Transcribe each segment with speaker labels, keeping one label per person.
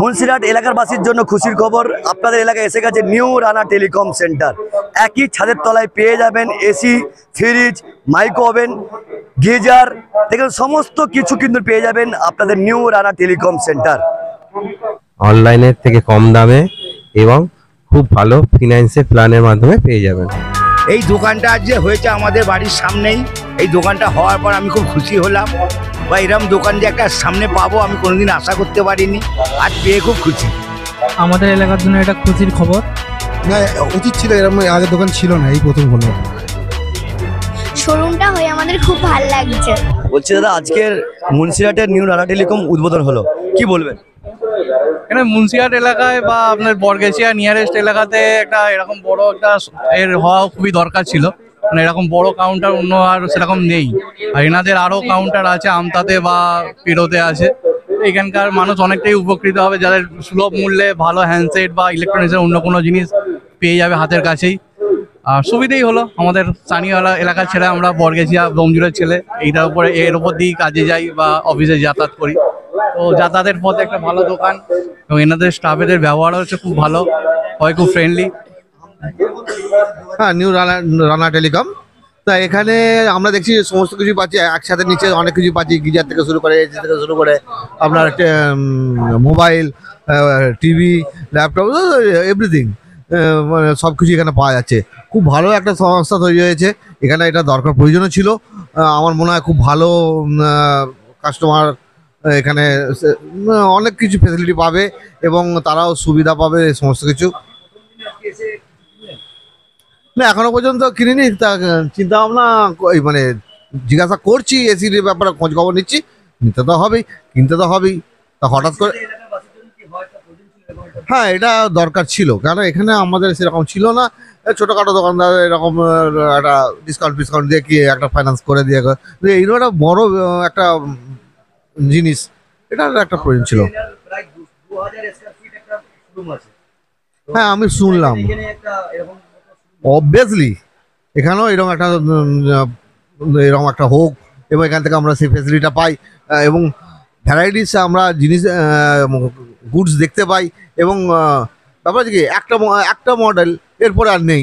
Speaker 1: মুন্সিরহাট এলাকারবাসীর জন্য খুশির খবর, আপনাদের এলাকায় এসে গেছে নিউ রানা টেলিকম সেন্টার। একই ছাদের তলায় পেয়ে যাবেন AC, fridge, micro oven, geyser থেকে সমস্ত কিছু কিন্তু পেয়ে যাবেন আপনাদের নিউ রানা টেলিকম সেন্টার।
Speaker 2: অনলাইনের থেকে কম দামে এবং খুব ভালো ফিনান্সের প্ল্যানের মাধ্যমে পেয়ে যাবেন।
Speaker 3: এই দোকানটা আজ যে হয়েছে আমাদের বাড়ির সামনেই, এই দোকানটা হওয়ার পর আমি খুব খুশি হলাম। বা এরকম দোকান যে একটা সামনে পাবো আমি কোনোদিন আশা করতে পারিনি, আজ পেয়ে খুব খুশি।
Speaker 4: আমাদের এলাকার জন্য এটা খুশির খবর।
Speaker 5: না, উচিত ছিল, এরকম আগের দোকান ছিল না, এই প্রথম হলো।
Speaker 6: শোরুমটা হয়ে আমাদের খুব ভালো লাগছে।
Speaker 1: বলছি দাদা, আজকের মুন্সিরহাটের নিউ রানা টেলিকম উদ্বোধন হলো, কি বলবেন?
Speaker 4: এখানে মুন্সিরহাট এলাকায় বা আপনার বরগেছিয়া নিয়ারেস্ট এলাকাতে একটা এরকম বড় একটা এর হওয়া খুবই দরকার ছিল। মানে এরকম বড় কাউন্টার অন্য আর সেরকম নেই। আর এনাদের আরও কাউন্টার আছে, আমতাতে বা পেরোতে আছে। এখানকার মানুষ অনেকটাই উপকৃত হবে, যাদের সুলভ মূল্যে ভালো হ্যান্ডসেট বা ইলেকট্রনিক্সের অন্য কোনো জিনিস পেয়ে যাবে হাতের কাছেই। আর সুবিধেই হলো, আমাদের স্থানীয় এলাকার ছেলে, আমরা বরগেছিয়া ডোমজুড়ের ছেলে, এইটার উপরে এর উপর দিয়েই কাজে যাই বা অফিসে যাতায়াত করি। তো যাতায়াতের পথে একটা ভালো দোকান, এবং এনাদের স্টাফেদের ব্যবহার হচ্ছে খুব ভালো, হয় খুব ফ্রেন্ডলি।
Speaker 5: হ্যাঁ, নিউ রানা টেলিকম। তা এখানে আমরা দেখছি সমস্ত কিছু পাচ্ছি একসাথে, নিচে অনেক কিছু পাচ্ছি, গিজার থেকে শুরু করে, এসি থেকে শুরু করে আপনার মোবাইল, টিভি, ল্যাপটপ, এভরিথিং, মানে সব কিছু এখানে পাওয়া যাচ্ছে। খুব ভালো একটা সংস্থা তৈরি হয়েছে এখানে, এটা দরকার প্রয়োজনও ছিল। আমার মনে হয় খুব ভালো কাস্টমার এখানে অনেক কিছু ফেসিলিটি পাবে এবং তারাও সুবিধা পাবে সমস্ত কিছু। না, এখনো পর্যন্ত কিনিনি, তা চিন্তা ভাবনা মানে জিজ্ঞাসা করছি, এসির ব্যাপারে খোঁজ খবর নিচ্ছি। নিতে তো হবেই, কিনতে তো হবেই। তা হঠাৎ করে হ্যাঁ, এটা দরকার ছিল, কারণ এখানে আমাদের সেরকম ছিল না। ছোটোখাটো দোকানদার এরকম একটা ডিসকাউন্ট দিয়ে কি একটা ফাইন্যান্স করে দিয়ে, এইরকম একটা বড় একটা জিনিস, এটার একটা প্রয়োজন ছিল। হ্যাঁ, আমি শুনলাম অবভিয়াসলি এখানেও এরকম একটা হোক, এবং এখান থেকে আমরা সেই ফেসিলিটিটা পাই এবং ভ্যারাইটিস আমরা জিনিস গুডস দেখতে পাই। এবং ব্যাপার কি, একটা মডেল এরপরে আর নেই,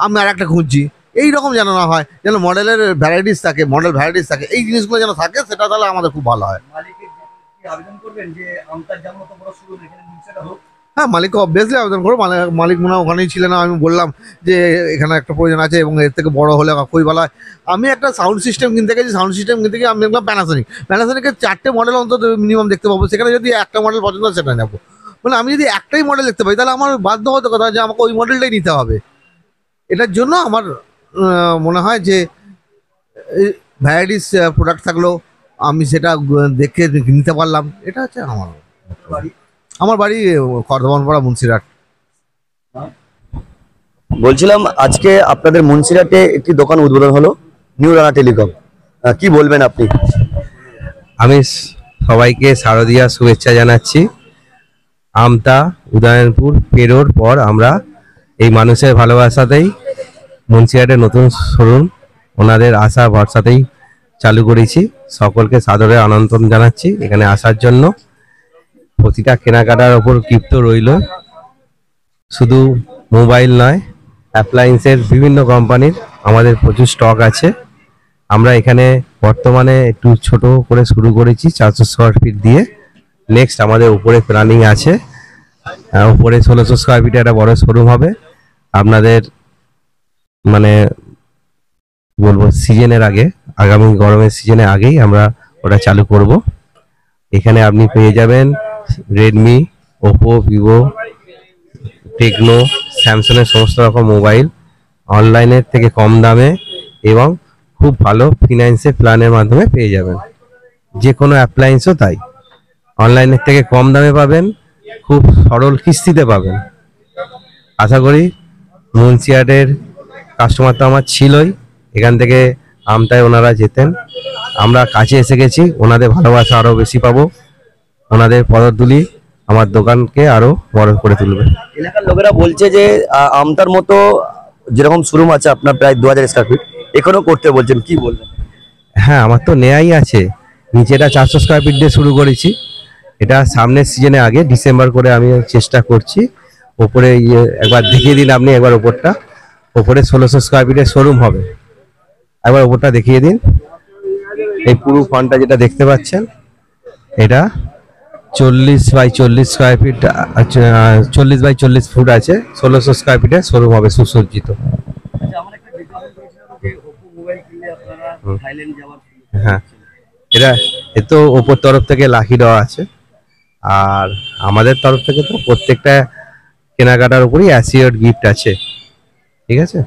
Speaker 5: আমি আর একটা খুঁজছি, এইরকম যেন না হয়, যেন মডেল ভ্যারাইটিস থাকে, এই জিনিসগুলো যেন থাকে, সেটা তাহলে আমাদের খুব ভালো হয়। হ্যাঁ, মালিককে অবভিয়াসলি আবেদন করবো। মালিক মনে হয় ওখানেই ছিলেন, আমি বললাম যে এখানে একটা প্রয়োজন আছে এবং এর থেকে বড় হলে খুবই ভালো হয়। আমি একটা সাউন্ড সিস্টেম কিনতে গেছি, আমি দেখলাম প্যানাসোনিকের 4টে মডেল অন্তত মিনিমাম দেখতে পাবো। সেখানে যদি একটা মডেল পছন্দ হয় সেটা নেবো। মানে আমি যদি একটাই মডেল দেখতে পাই, তাহলে আমার বাধ্যবাধকতা যে আমাকে ওই মডেলটাই নিতে হবে। এটার জন্য আমার মনে হয় যে ভ্যারাইটিস প্রোডাক্ট থাকলেও আমি সেটা দেখে নিতে পারলাম। এটা হচ্ছে আমার বাড়ি কর্দমানপাড়া, মুন্সিরহাট।
Speaker 1: বলছিলাম, আজকে আপনাদের মুন্সিরহাটে একটি দোকান উদ্বোধন হলো, নিউ রানা টেলিকম, কি বলবেন আপনি?
Speaker 2: আমি সবাইকে শারদীয়া শুভেচ্ছা জানাচ্ছি। আমতা, উদয়নপুর পেরোর পর আমরা এই মানুষের ভালোবাসাতেই মুন্সিরহাটের নতুন শোরুম ওনাদের আশা ভরসাতেই চালু করেছি। সকলকে সাদরে আমন্ত্রণ জানাচ্ছি এখানে আসার জন্য। প্রতিটা কেনাকাটার ওপর গিফট রইল। শুধু মোবাইল নয়, অ্যাপ্লায়েন্সের বিভিন্ন কোম্পানির আমাদের প্রচুর স্টক আছে। আমরা এখানে বর্তমানে একটু ছোট করে শুরু করেছি 400 স্কোয়ার ফিট দিয়ে। নেক্সট আমাদের উপরে প্ল্যানিং আছে, উপরে 1600 স্কোয়ার ফিটে একটা বড় শোরুম হবে। আপনাদের মানে বলবো সিজনের আগে, আগামী গরমের সিজনের আগেই আমরা ওটা চালু করব। এখানে আপনি পেয়ে যাবেন রেডমি, ওপো, ভিভো, টেকনো, স্যামসাংয়ের সমস্ত রকম মোবাইল অনলাইনের থেকে কম দামে এবং খুব ভালো ফিনান্সের প্ল্যানের মাধ্যমে পেয়ে যাবেন। যে কোনো অ্যাপ্লায়েন্সও তাই, অনলাইনের থেকে কম দামে পাবেন, খুব সরল কিস্তিতে পাবেন। আশা করি মুন্সিরহাটের কাস্টমার তো আমার ছিলই, এখান থেকে আমতায় ওনারা যেতেন, আমরা কাছে এসে গেছি, ওনাদের ভালোবাসা আরও বেশি পাবো। ওনাদের পদধূলি আমার দোকানকে আরো বড় করে তুলবে।
Speaker 1: এলাকার লোকেরা বলছে যে আমতার মতো যেরকম শোরুম আছে আপনার প্রায় 2000 স্কোয়ার ফিট, এখানেও করতে বলছেন, কি বলবেন?
Speaker 2: হ্যাঁ, আমার তো নেয়াই আছে। নিচেটা 400 স্কোয়ার ফিট দিয়ে শুরু করেছি, এটা সামনের সিজনে আগে ডিসেম্বর করে আমি চেষ্টা করছি। ওপরে একবার দেখিয়ে দিন আপনি, একবার ওপরটা। ওপরে 1600 স্কোয়ার ফিটের শোরুম হবে, একবার ওপরটা দেখিয়ে দিন। এই পুরো ফ্রন্টটা যেটা দেখতে পাচ্ছেন, এটা 40x40 square feet, 40x40 foot আছে। 1600 স্কোয়ার ফিটের শোরুম হবে, সুসজ্জিত। হ্যাঁ, এটা এ তো ওপর তরফ থেকে লাকি দেওয়া আছে, আর আমাদের তরফ থেকে তো প্রত্যেকটা কেনাকাটার উপরই অ্যাসিওর গিফট আছে, ঠিক আছে।